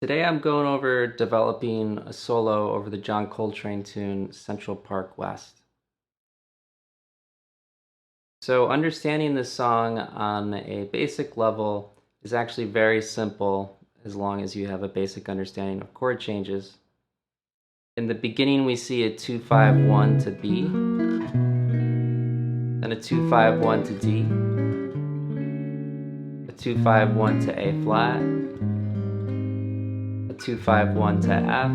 Today I'm going over developing a solo over the John Coltrane tune Central Park West. So understanding this song on a basic level is actually very simple as long as you have a basic understanding of chord changes. In the beginning we see a 2-5-1 to B, then a 2-5-1 to D, a 2-5-1 to A flat, a 2-5-1 to F,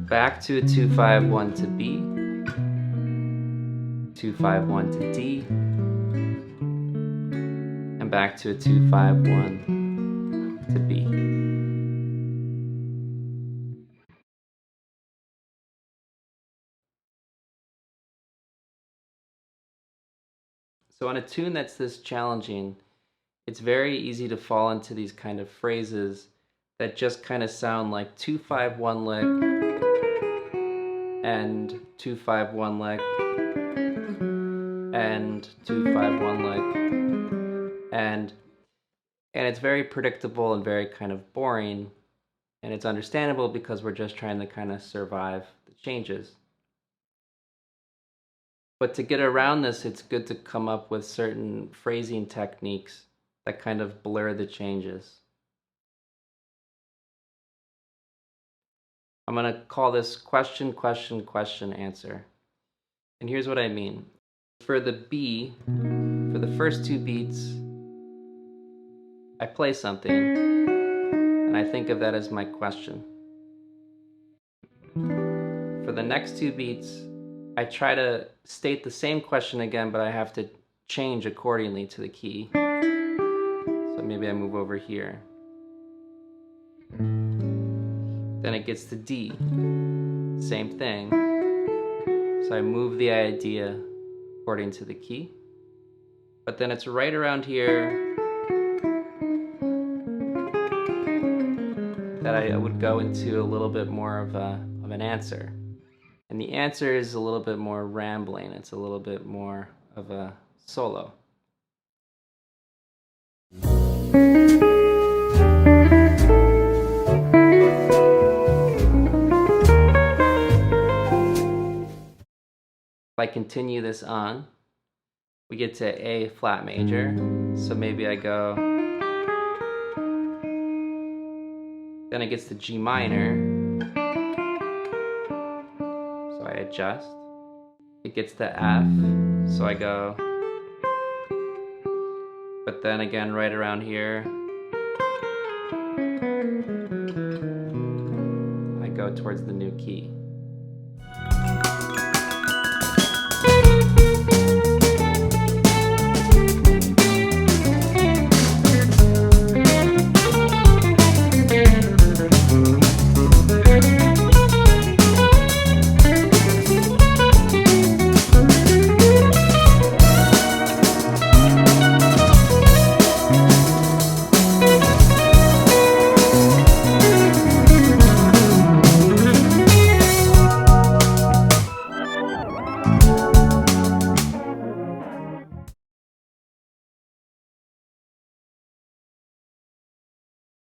back to a 2-5-1 to B, 2-5-1 to D, and back to a 2-5-1 to B. So on a tune that's this challenging, it's very easy to fall into these kind of phrases that just kind of sound like 2-5-1 lick and 2-5-1 lick and 2-5-1 lick, and it's very predictable and very kind of boring, and it's understandable because we're just trying to kind of survive the changes. But to get around this, it's good to come up with certain phrasing techniques that kind of blur the changes. I'm going to call this question, question, question, answer. And here's what I mean. For the B, for the first two beats, I play something, and I think of that as my question. For the next two beats, I try to state the same question again, but I have to change accordingly to the key. So maybe I move over here. Then it gets to D. Same thing. So I move the idea according to the key. But then it's right around here that I would go into a little bit more of an answer. And the answer is a little bit more rambling. It's a little bit more of a solo. If I continue this on, we get to A flat major. So maybe I go, then it gets to G minor. So I adjust. It gets to F, so I go, but then again right around here, I go towards the new key.